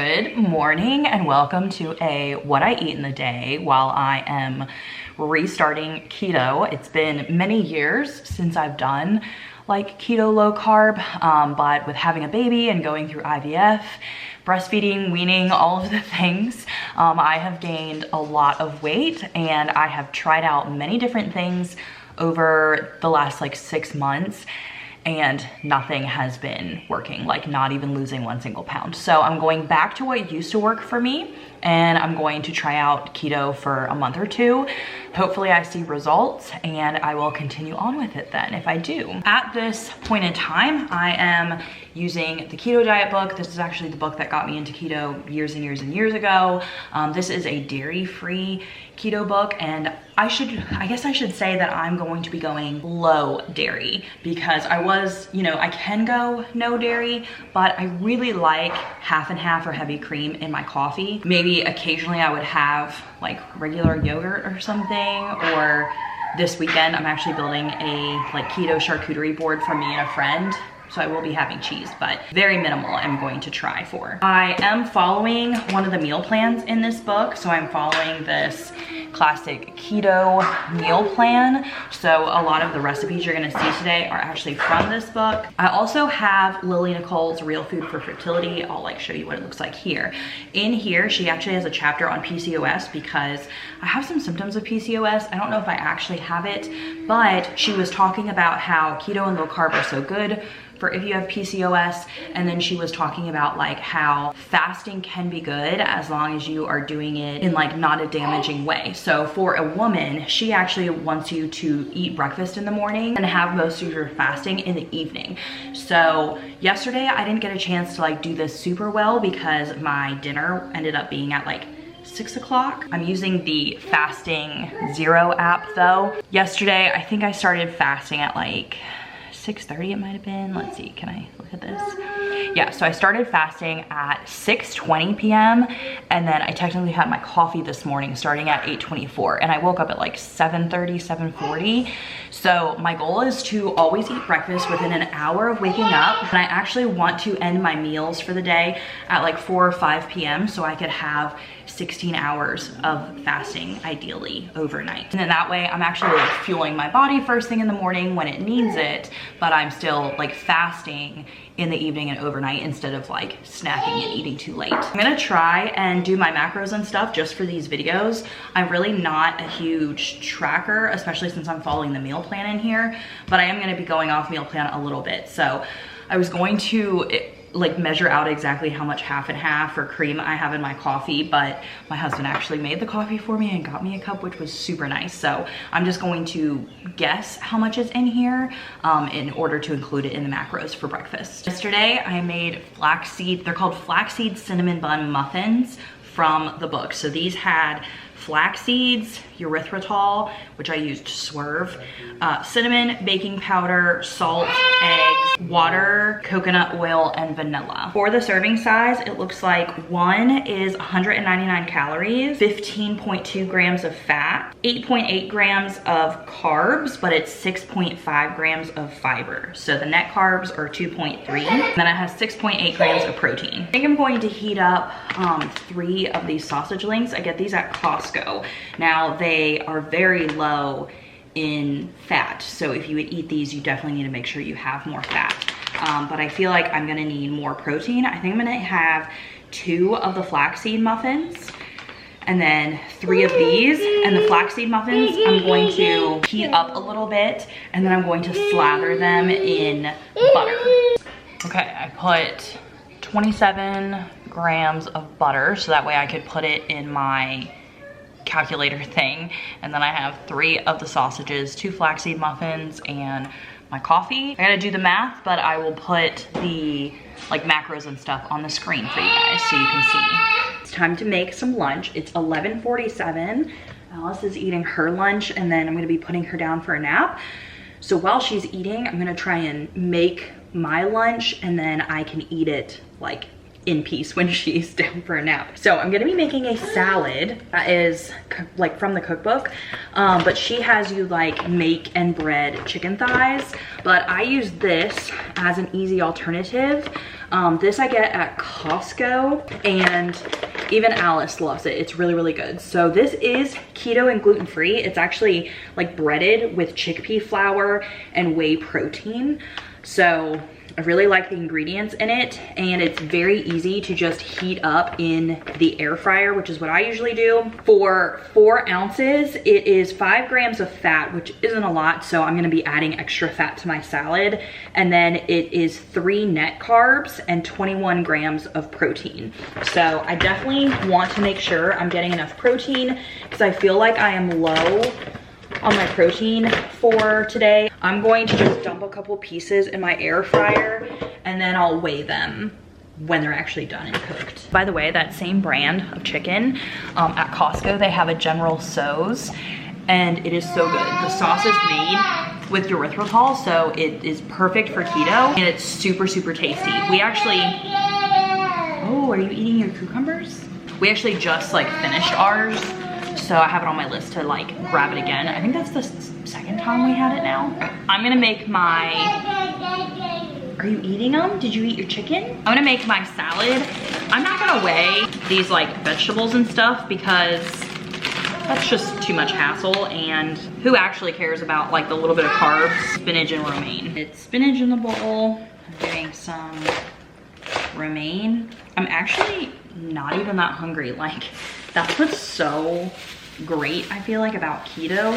Good morning and welcome to a what I eat in the day while I am restarting keto. It's been many years since I've done like keto low carb, but with having a baby and going through IVF, breastfeeding, weaning, all of the things, I have gained a lot of weight and I have tried out many different things over the last like 6 months. And nothing has been working, like not even losing 1 single pound. So I'm going back to what used to work for me and I'm going to try out keto for a month or two. Hopefully I see results and I will continue on with it then if I do. At this point in time, I am using the Keto Diet book. This is actually the book that got me into keto years and years and years ago. This is a dairy-free keto book, and I guess I should say that I'm going to be going low dairy because I can go no dairy, but I really like half and half or heavy cream in my coffee. Maybe occasionally I would have like regular yogurt or something, or this weekend I'm actually building a like keto charcuterie board for me and a friend. So I will be having cheese, but very minimal I'm going to try for. I am following one of the meal plans in this book. So I'm following this classic keto meal plan. So a lot of the recipes you're gonna see today are actually from this book. I also have Lily Nicole's Real Food for Fertility. I'll like show you what it looks like here. In here, she actually has a chapter on PCOS because I have some symptoms of PCOS. I don't know if I actually have it, but she was talking about how keto and low carb are so good for if you have PCOS, and then she was talking about like how fasting can be good as long as you are doing it in like not a damaging way. So for a woman, she actually wants you to eat breakfast in the morning and have most of your fasting in the evening. So yesterday I didn't get a chance to like do this super well because my dinner ended up being at like 6 o'clock. I'm using the Fasting Zero app though. Yesterday, I think I started fasting at like 6:30 it might have been. Let's see, can I look at this? Yeah, so I started fasting at 6:20 p.m. and then I technically had my coffee this morning starting at 8:24 and I woke up at like 7:30, 7:40. So my goal is to always eat breakfast within an hour of waking up, and I actually want to end my meals for the day at like 4 or 5 p.m. so I could have 16 hours of fasting ideally overnight. And then that way I'm actually like fueling my body first thing in the morning when it needs it, but I'm still like fasting in the evening and overnight instead of like snacking and eating too late. I'm gonna try and do my macros and stuff just for these videos. I'm really not a huge tracker, especially since I'm following the meal plan in here, but I am gonna be going off meal plan a little bit. So I was going to like measure out exactly how much half and half or cream I have in my coffee, but my husband actually made the coffee for me and got me a cup, which was super nice. So I'm just going to guess how much is in here in order to include it in the macros for breakfast. Yesterday I made flaxseed, they're called flaxseed cinnamon bun muffins from the book. So these had flax seeds, erythritol, which I used to swerve, cinnamon, baking powder, salt, eggs, water, coconut oil, and vanilla. For the serving size, it looks like one is 199 calories, 15.2 grams of fat, 8.8 grams of carbs, but it's 6.5 grams of fiber. So the net carbs are 2.3, and then it has 6.8 grams of protein. I think I'm going to heat up 3 of these sausage links. I get these at Costco. Now they are very low in fat, so if you would eat these, you definitely need to make sure you have more fat. But I feel like I'm gonna need more protein. I think I'm gonna have 2 of the flaxseed muffins and then 3 of these. And the flaxseed muffins, I'm going to heat up a little bit and then I'm going to slather them in butter. Okay, I put 27 grams of butter so that way I could put it in my calculator thing, and then I have 3 of the sausages, 2 flaxseed muffins, and my coffee. I gotta do the math, but I will put the like macros and stuff on the screen for you guys so you can see. It's time to make some lunch. It's 11:47. Alice is eating her lunch and then I'm gonna be putting her down for a nap. So while she's eating, I'm gonna try and make my lunch and then I can eat it like in peace when she's down for a nap. So I'm gonna be making a salad that is like from the cookbook, but she has you like make and bread chicken thighs, but I use this as an easy alternative This I get at Costco, and even Alice loves it. It's really, really good. So this is keto and gluten-free. It's actually like breaded with chickpea flour and whey protein. So I really like the ingredients in it, and it's very easy to just heat up in the air fryer, which is what I usually do. For 4 ounces, it is 5 grams of fat, which isn't a lot, so I'm gonna be adding extra fat to my salad. And then it is 3 net carbs and 21 grams of protein. So I definitely want to make sure I'm getting enough protein, because I feel like I am low on my protein for today. I'm going to just dump a couple pieces in my air fryer, and then I'll weigh them when they're actually done and cooked. By the way, that same brand of chicken at Costco, they have a General Tso's, and it is so good. The sauce is made with erythritol, so it is perfect for keto, and it's super, super tasty. We actually, oh, are you eating your cucumbers? We actually just like finished ours, so I have it on my list to like grab it again. I think that's the second time we had it now. I'm gonna make my, are you eating them? Did you eat your chicken? I'm gonna make my salad. I'm not gonna weigh these like vegetables and stuff, because that's just too much hassle, and who actually cares about like the little bit of carbs? Spinach and romaine. It's spinach in the bowl. I'm doing some romaine. I'm actually not even that hungry. Like, that's what's so great, I feel like, about keto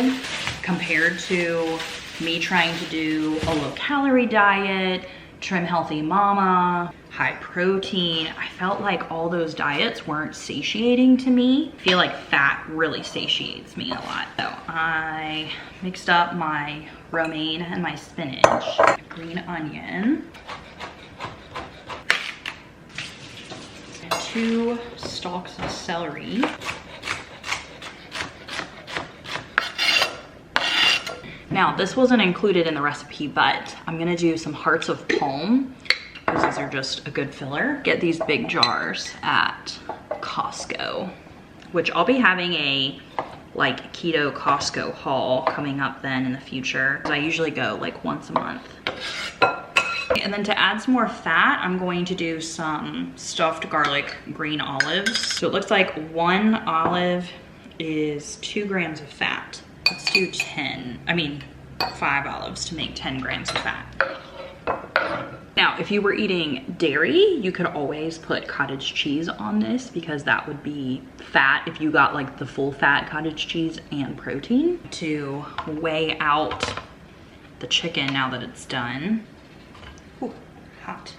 compared to me trying to do a low calorie diet, trim healthy mama, high protein. I felt like all those diets weren't satiating to me. I feel like fat really satiates me a lot. So I mixed up my romaine and my spinach, green onion, and 2 stalks of celery. Now, this wasn't included in the recipe, but I'm gonna do some hearts of palm, because these are just a good filler. Get these big jars at Costco, which I'll be having a like keto Costco haul coming up then in the future. I usually go like once a month. And then to add some more fat, I'm going to do some stuffed garlic green olives. So it looks like 1 olive is 2 grams of fat. Let's do 5 olives to make 10 grams of fat. Now, if you were eating dairy, you could always put cottage cheese on this, because that would be fat if you got like the full fat cottage cheese and protein. To weigh out the chicken now that it's done. Ooh, hot.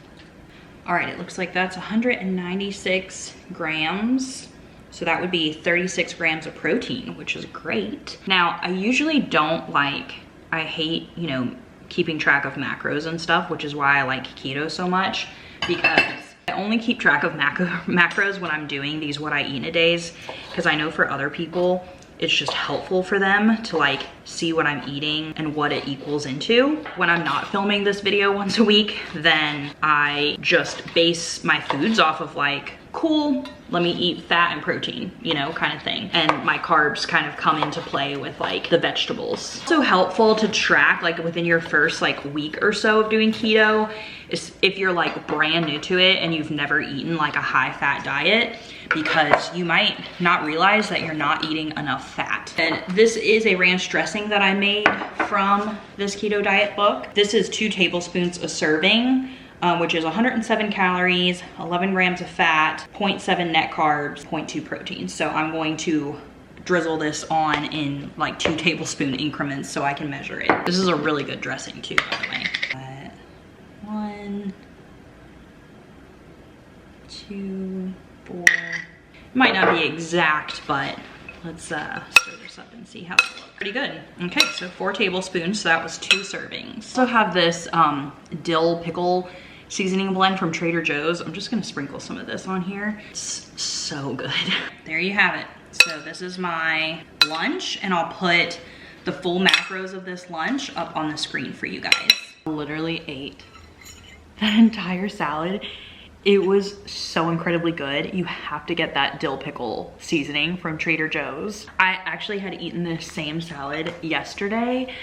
All right, it looks like that's 196 grams. So that would be 36 grams of protein, which is great. Now, I usually don't like, I hate, you know, keeping track of macros and stuff, which is why I like keto so much, because I only keep track of macros when I'm doing these what I eat in a days, because I know for other people, it's just helpful for them to like see what I'm eating and what it equals into. When I'm not filming this video once a week, then I just base my foods off of like, cool, let me eat fat and protein, you know, kind of thing. And my carbs kind of come into play with like the vegetables. So helpful to track like within your first like week or so of doing keto, is if you're like brand new to it and you've never eaten like a high fat diet, because you might not realize that you're not eating enough fat. And this is a ranch dressing that I made from this keto diet book. This is 2 tablespoons a serving, which is 107 calories, 11 grams of fat, 0.7 net carbs, 0.2 protein. So I'm going to drizzle this on in like 2 tablespoon increments so I can measure it. This is a really good dressing too, by the way. 1, 2, 4. Might not be exact, but let's stir this up and see how it looks. Pretty good. Okay, so 4 tablespoons, so that was 2 servings. Also have this dill pickle seasoning blend from Trader Joe's. I'm just gonna sprinkle some of this on here. It's so good. There you have it. So this is my lunch, and I'll put the full macros of this lunch up on the screen for you guys. I literally ate that entire salad. It was so incredibly good. You have to get that dill pickle seasoning from Trader Joe's. I actually had eaten this same salad yesterday,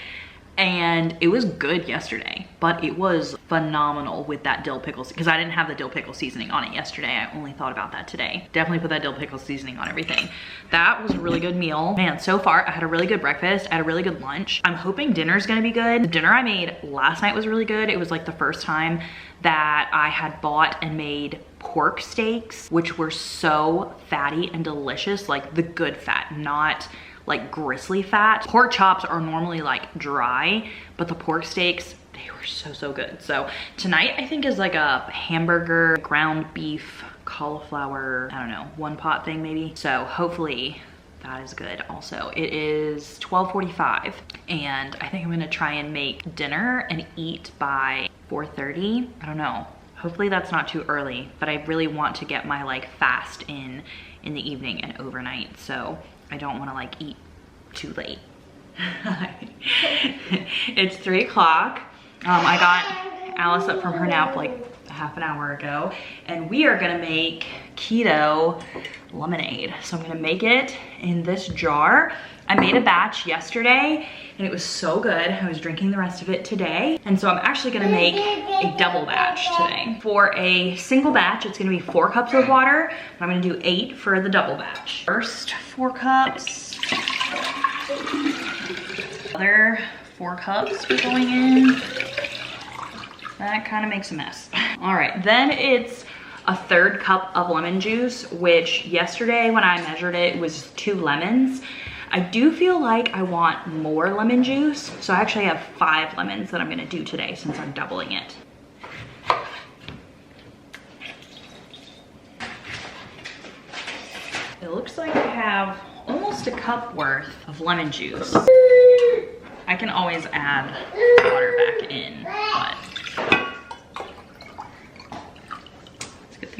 and it was good yesterday, but it was phenomenal with that dill pickle, because I didn't have the dill pickle seasoning on it yesterday. I only thought about that today. Definitely put that dill pickle seasoning on everything. That was a really good meal. Man, so far I had a really good breakfast, I had a really good lunch. I'm hoping dinner's gonna be good. The dinner I made last night was really good. It was like the first time that I had bought and made pork steaks, which were so fatty and delicious, like the good fat, not like gristly fat. Pork chops are normally like dry, but the pork steaks, they were so good. So tonight I think is like a hamburger, ground beef, cauliflower, I don't know, one pot thing maybe. So hopefully that is good. Also, it is 12:45 and I think I'm gonna try and make dinner and eat by 4:30. I don't know. Hopefully that's not too early, but I really want to get my like fast in the evening and overnight. So I don't want to like eat too late. It's 3 o'clock. I got Alice up from her nap like half an hour ago, and we are gonna make keto lemonade. So I'm gonna make it in this jar. I made a batch yesterday and it was so good. I was drinking the rest of it today. And so I'm actually gonna make a double batch today. For a single batch, it's gonna be 4 cups of water, but I'm gonna do 8 for the double batch. First 4 cups. Other 4 cups are going in. That kind of makes a mess. All right, then it's a 1/3 cup of lemon juice, which yesterday when I measured it was 2 lemons. I do feel like I want more lemon juice, so I actually have 5 lemons that I'm gonna do today since I'm doubling it. It looks like I have almost a cup worth of lemon juice. I can always add water back in, but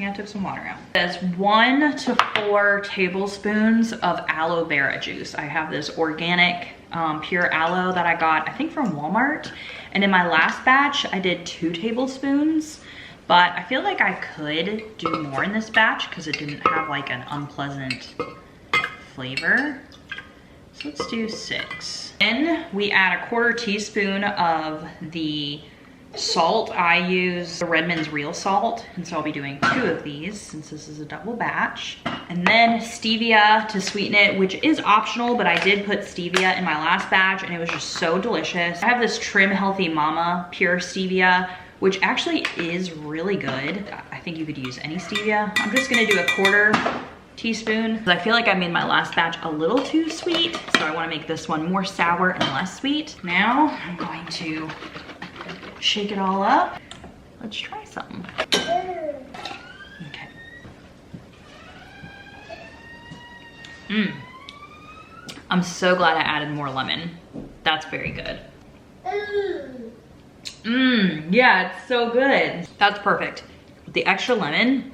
I took some water out. It says 1 to 4 tablespoons of aloe vera juice. I have this organic pure aloe that I got, I think from Walmart. And in my last batch, I did 2 tablespoons, but I feel like I could do more in this batch because it didn't have like an unpleasant flavor. So let's do 6. Then we add a 1/4 teaspoon of the salt. I use the Redmond's real salt, and so I'll be doing 2 of these since this is a double batch. And then stevia to sweeten it, which is optional, but I did put stevia in my last batch and it was just so delicious. I have this Trim Healthy Mama pure stevia, which actually is really good. I think you could use any stevia. I'm just gonna do a 1/4 teaspoon. I feel like I made my last batch a little too sweet, so I wanna make this one more sour and less sweet. Now I'm going to shake it all up. Let's try some. Okay. I'm so glad I added more lemon. That's very good. Yeah, it's so good. That's perfect. With the extra lemon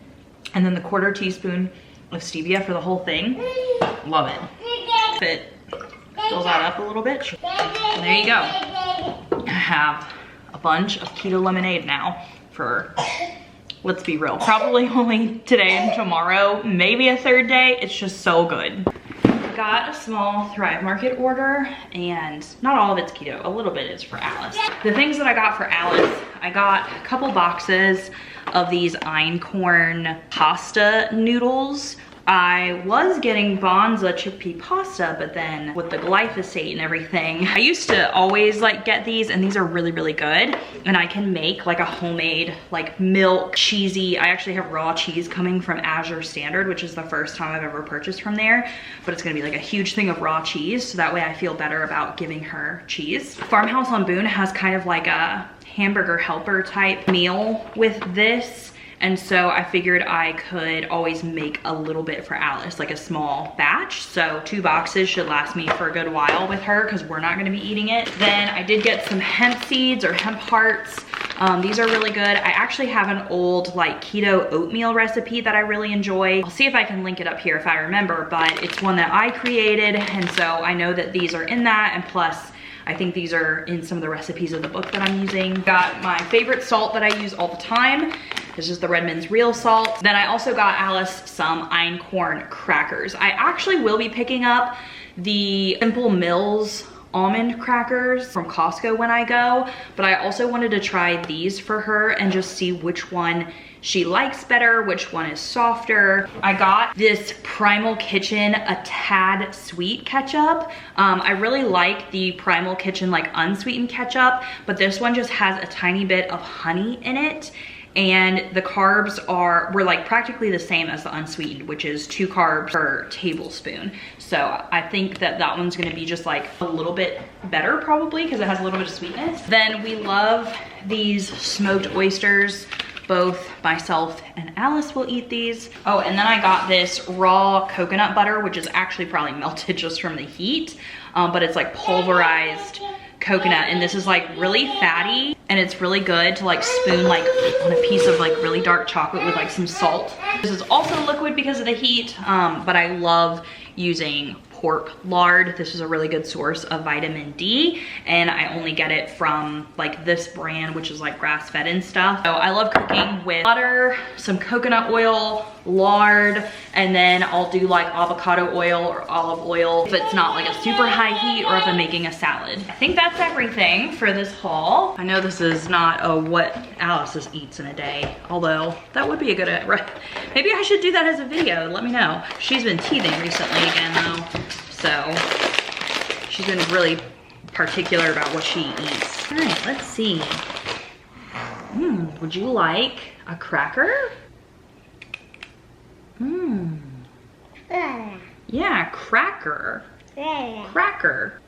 and then the 1/4 teaspoon of stevia for the whole thing. Love it. If it fills that up a little bit. And there you go. I have a bunch of keto lemonade now for, let's be real, probably only today and tomorrow, maybe a 3rd day. It's just so good. Got a small Thrive Market order, and not all of it's keto, a little bit is for Alice. The things that I got for Alice, I got a couple boxes of these einkorn pasta noodles. I was getting 𝒂𝒛𝒏 chickpea pasta, but then with the glyphosate and everything, I used to always like get these, and these are really, really good. And I can make like a homemade, like milk, cheesy, I actually have raw cheese coming from Azure Standard, which is the first time I've ever purchased from there, but it's gonna be like a huge thing of raw cheese, so that way I feel better about giving her cheese. Farmhouse on Boone has kind of like a hamburger helper type meal with this. And so I figured I could always make a little bit for Alice, like a small batch. So 2 boxes should last me for a good while with her because we're not gonna be eating it. Then I did get some hemp seeds or hemp hearts. These are really good. I actually have an old like keto oatmeal recipe that I really enjoy. I'll see if I can link it up here if I remember, but it's one that I created. And so I know that these are in that, and plus I think these are in some of the recipes of the book that I'm using. Got my favorite salt that I use all the time. This is the Redmond's real salt. Then I also got Alice some einkorn crackers. I actually will be picking up the Simple Mills almond crackers from Costco when I go, but I also wanted to try these for her and just see which one she likes better, which one is softer. I got this Primal Kitchen a tad sweet ketchup. I really like the Primal Kitchen like unsweetened ketchup, but this one just has a tiny bit of honey in it. And the carbs were like practically the same as the unsweetened, which is 2 carbs per tablespoon. So I think that that one's gonna be just like a little bit better probably because it has a little bit of sweetness. Then we love these smoked oysters. Both myself and Alice will eat these. Oh, and then I got this raw coconut butter, which is actually probably melted just from the heat, but it's like pulverized coconut, and this is like really fatty, and it's really good to like spoon like on a piece of like really dark chocolate with like some salt. This is also liquid because of the heat, but I love using pork lard. This is a really good source of vitamin D, and I only get it from like this brand, which is like grass-fed and stuff. So I love cooking with butter, some coconut oil, lard, and then I'll do like avocado oil or olive oil if it's not like a super high heat or if I'm making a salad. I think that's everything for this haul. I know this is not what Alice eats in a day, although that would be a good, maybe I should do that as a video. Let me know. She's been teething recently again though, so she's been really particular about what she eats. All right, let's see. Would you like a cracker? Yeah, cracker. Cracker.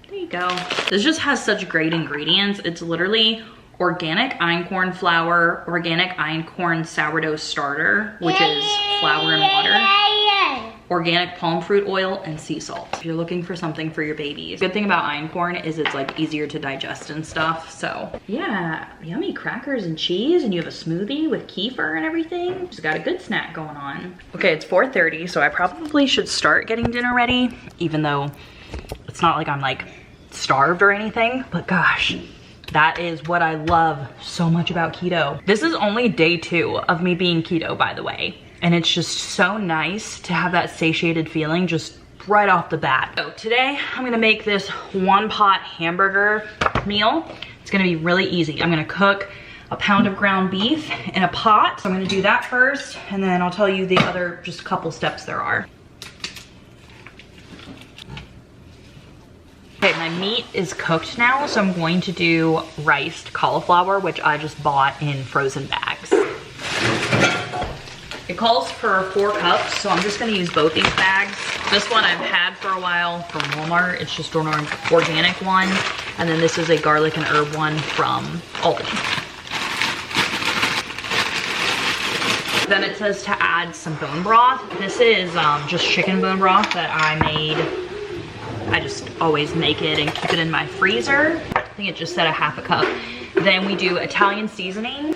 There you go. This just has such great ingredients. It's literally organic einkorn flour, organic einkorn sourdough starter, which is flour and water, organic palm fruit oil, and sea salt. If you're looking for something for your babies. Good thing about einkorn is it's like easier to digest and stuff. So yeah, yummy crackers and cheese, and you have a smoothie with kefir and everything. Just got a good snack going on. Okay, it's 4:30, so I probably should start getting dinner ready, even though it's not like I'm like starved or anything, but gosh, that is what I love so much about keto. This is only day 2 of me being keto, by the way. And it's just so nice to have that satiated feeling just right off the bat. So today I'm gonna make this 1-pot hamburger meal. It's gonna be really easy. I'm gonna cook a pound of ground beef in a pot. So I'm gonna do that first, and then I'll tell you the other just couple steps there are. Okay, my meat is cooked now, so I'm going to do riced cauliflower, which I just bought in frozen bags. It calls for 4 cups, so I'm just gonna use both these bags. This one I've had for a while from Walmart. It's just an organic one. And then this is a garlic and herb one from Albany. Then it says to add some bone broth. This is just chicken bone broth that I made. I just always make it and keep it in my freezer. I think it just said a 1/2 cup. Then we do Italian seasoning.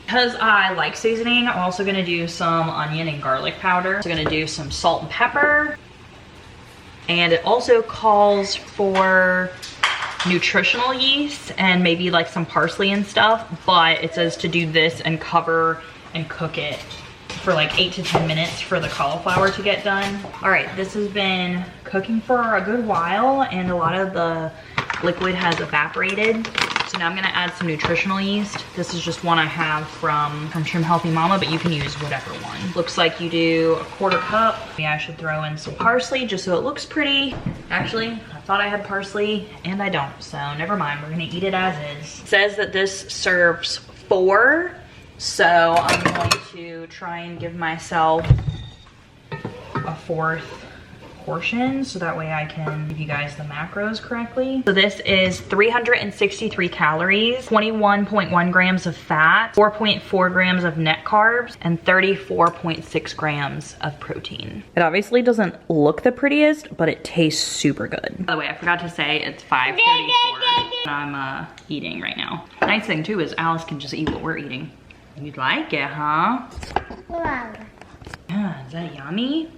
Because I like seasoning, I'm also gonna do some onion and garlic powder. So I'm gonna do some salt and pepper. And it also calls for nutritional yeast and maybe like some parsley and stuff, but it says to do this and cover and cook it for like 8 to 10 minutes for the cauliflower to get done. All right, this has been cooking for a good while and a lot of the liquid has evaporated. So now I'm gonna add some nutritional yeast. This is just one I have from Trim Healthy Mama, but you can use whatever one. Looks like you do a 1/4 cup. Maybe I should throw in some parsley just so it looks pretty. Actually, I thought I had parsley and I don't, so never mind. We're gonna eat it as is. It says that this serves 4. So I'm going to try and give myself a 4th portion so that way I can give you guys the macros correctly. So this is 363 calories, 21.1 grams of fat, 4.4 grams of net carbs, and 34.6 grams of protein. It obviously doesn't look the prettiest, but it tastes super good. By the way, I forgot to say it's 5:34 and I'm eating right now. Nice thing too is Alice can just eat what we're eating. You'd like it, huh? Wow. Yeah, is that yummy?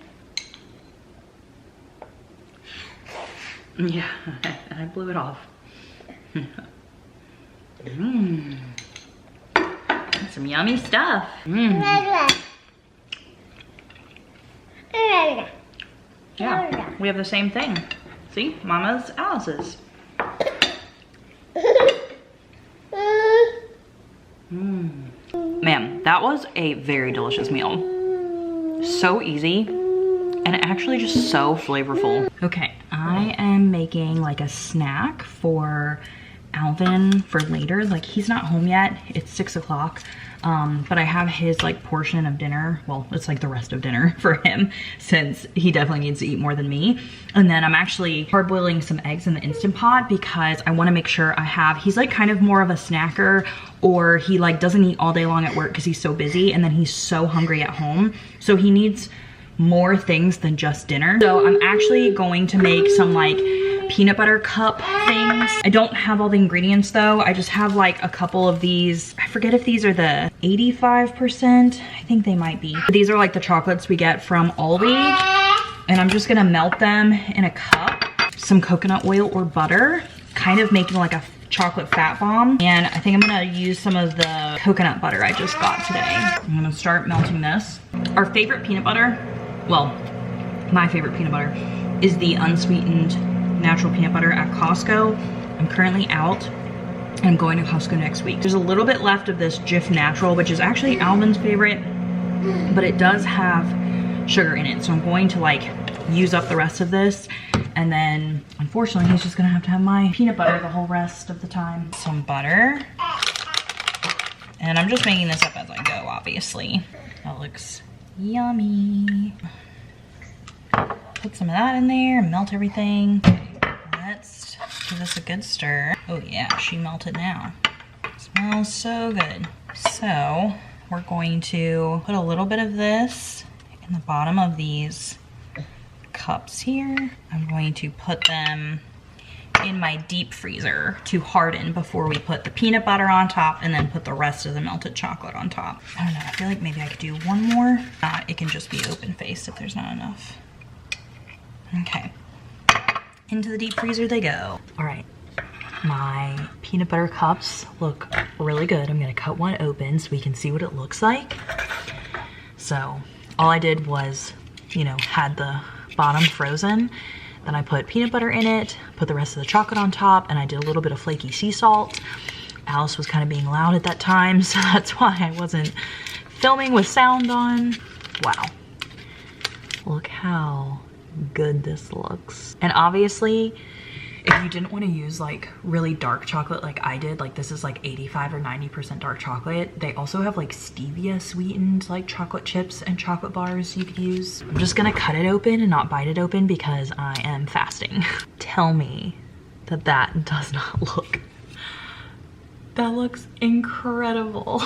Yeah, I blew it off. That's some yummy stuff. Yeah, Yeah, we have the same thing. See, Mama's Alice's. Man, that was a very delicious meal. So easy and actually just so flavorful. Okay, I am making like a snack for Alvin for later. Like, he's not home yet. It's 6 o'clock. But I have his like portion of dinner. Well, it's like the rest of dinner for him, since he definitely needs to eat more than me. And then I'm actually hard boiling some eggs in the Instant Pot because I want to make sure I have, he's like kind of more of a snacker, or he like doesn't eat all day long at work because he's so busy, and then he's so hungry at home. So he needs more things than just dinner. So I'm actually going to make some like peanut butter cup things. I don't have all the ingredients though. I just have like a couple of these. I forget if these are the 85%. I think they might be. These are like the chocolates we get from Aldi. And I'm just gonna melt them in a cup. Some coconut oil or butter, kind of making like a chocolate fat bomb. And I think I'm gonna use some of the coconut butter I just got today. I'm gonna start melting this. Our favorite peanut butter, well, my favorite peanut butter is the unsweetened natural peanut butter at Costco. I'm currently out. I'm going to Costco next week. There's a little bit left of this Jif Natural, which is actually Alvin's favorite, but it does have sugar in it. So I'm going to like use up the rest of this. And then unfortunately, he's just gonna have to have my peanut butter the whole rest of the time. Some butter. And I'm just making this up as I go, obviously. That looks yummy. Put some of that in there and melt everything. Let's give this a good stir. Oh yeah, she melted now. Smells so good. So we're going to put a little bit of this in the bottom of these cups here. I'm going to put them in my deep freezer to harden before we put the peanut butter on top and then put the rest of the melted chocolate on top. I don't know, I feel like maybe I could do one more. It can just be open faced if there's not enough. Okay, into the deep freezer they go. All right, my peanut butter cups look really good. I'm gonna cut one open so we can see what it looks like. So all I did was, you know, had the bottom frozen. Then I put peanut butter in it, put the rest of the chocolate on top, and I did a little bit of flaky sea salt. Alice was kind of being loud at that time, so that's why I wasn't filming with sound on. Wow, look how good this looks. And obviously, if you didn't want to use like really dark chocolate like I did, like this is like 85 or 90% dark chocolate, they also have like stevia sweetened like chocolate chips and chocolate bars you could use. I'm just gonna cut it open and not bite it open because I am fasting. Tell me that that does not look, that looks incredible.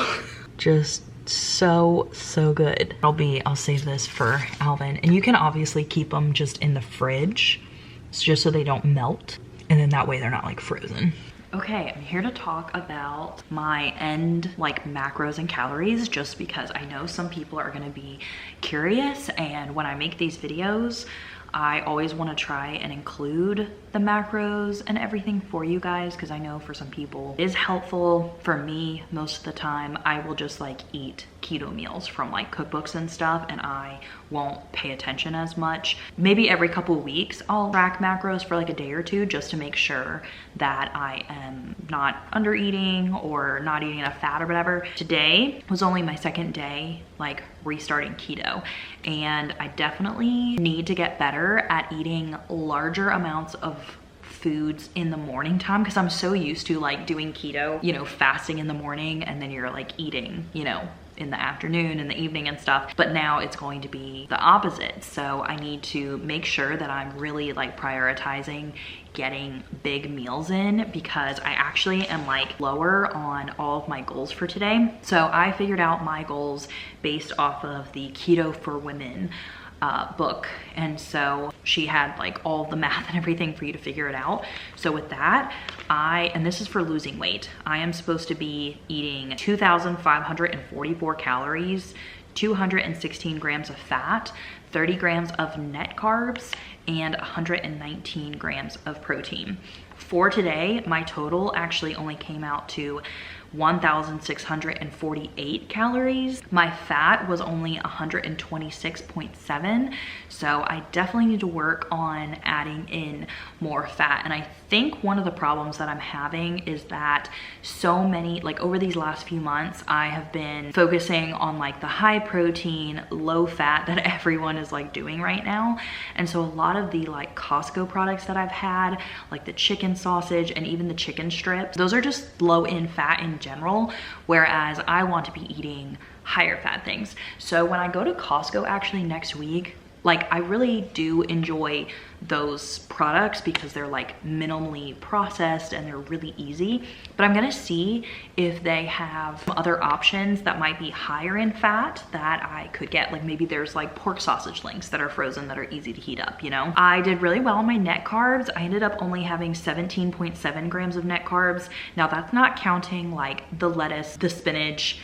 Just so good. I'll save this for Alvin, and you can obviously keep them just in the fridge just so they don't melt, and then that way they're not like frozen. Okay, I'm here to talk about my end like macros and calories, just because I know some people are gonna be curious, and when I make these videos I always want to try and include the macros and everything for you guys, because I know for some people it is helpful. For me, most of the time I will just like eat keto meals from like cookbooks and stuff, and I won't pay attention as much. Maybe every couple weeks I'll track macros for like a day or two just to make sure that I am not under eating or not eating enough fat or whatever. Today was only my second day like restarting keto, and I definitely need to get better at eating larger amounts of foods in the morning time, because I'm so used to like doing keto, you know, fasting in the morning and then you're like eating, you know, in the afternoon and the evening and stuff. But now it's going to be the opposite. So I need to make sure that I'm really like prioritizing getting big meals in, because I actually am like lower on all of my goals for today. So I figured out my goals based off of the Keto for Women book, and so she had like all the math and everything for you to figure it out. So with that, and this is for losing weight, I am supposed to be eating 2,544 calories, 216 grams of fat, 30 grams of net carbs, and 119 grams of protein. For today, my total actually only came out to 1,648 calories. My fat was only 126.7. So I definitely need to work on adding in more fat. And I think one of the problems that I'm having is that so many, like over these last few months, I have been focusing on like the high protein, low fat that everyone is like doing right now. And so a lot of the like Costco products that I've had, like the chicken sausage and even the chicken strips, those are just low in fat in general, whereas I want to be eating higher fat things. So when I go to Costco actually next week, like I really do enjoy those products because they're like minimally processed and they're really easy. But I'm gonna see if they have other options that might be higher in fat that I could get. Like maybe there's like pork sausage links that are frozen that are easy to heat up, you know? I did really well on my net carbs. I ended up only having 17.7 grams of net carbs. Now that's not counting like the lettuce, the spinach,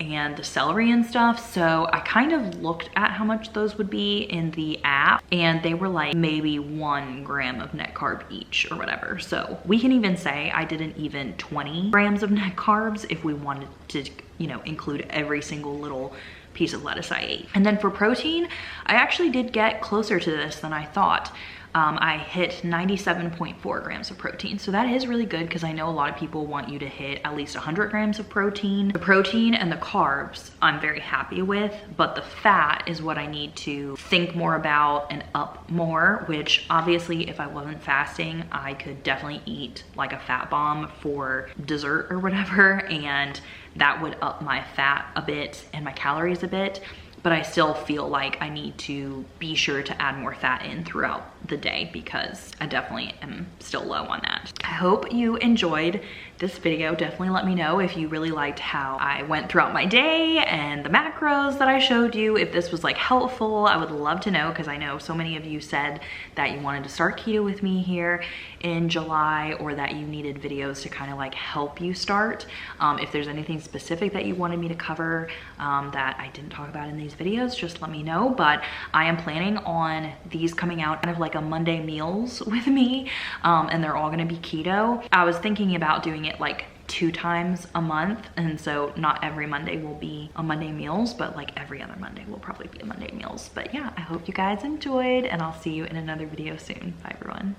and the celery and stuff. So I kind of looked at how much those would be in the app and they were like maybe 1 gram of net carb each or whatever. So we can even say I did an even 20 grams of net carbs if we wanted to, you know, include every single little piece of lettuce I ate. And then for protein, I actually did get closer to this than I thought. I hit 97.4 grams of protein. So that is really good because I know a lot of people want you to hit at least 100 grams of protein. The protein and the carbs I'm very happy with, but the fat is what I need to think more about and up more, which obviously if I wasn't fasting, I could definitely eat like a fat bomb for dessert or whatever, and that would up my fat a bit and my calories a bit. But I still feel like I need to be sure to add more fat in throughout the day because I definitely am still low on that. I hope you enjoyed this video. Definitely let me know if you really liked how I went throughout my day and the macros that I showed you. If this was like helpful, I would love to know because I know so many of you said that you wanted to start keto with me here in July or that you needed videos to kind of like help you start. If there's anything specific that you wanted me to cover that I didn't talk about in these videos, just let me know. But I am planning on these coming out kind of like a Monday meals with me, and they're all gonna be keto. I was thinking about doing it like 2 times a month, and so not every Monday will be a Monday meals, but like every other Monday will probably be a Monday meals. But yeah, I hope you guys enjoyed and I'll see you in another video soon. Bye everyone.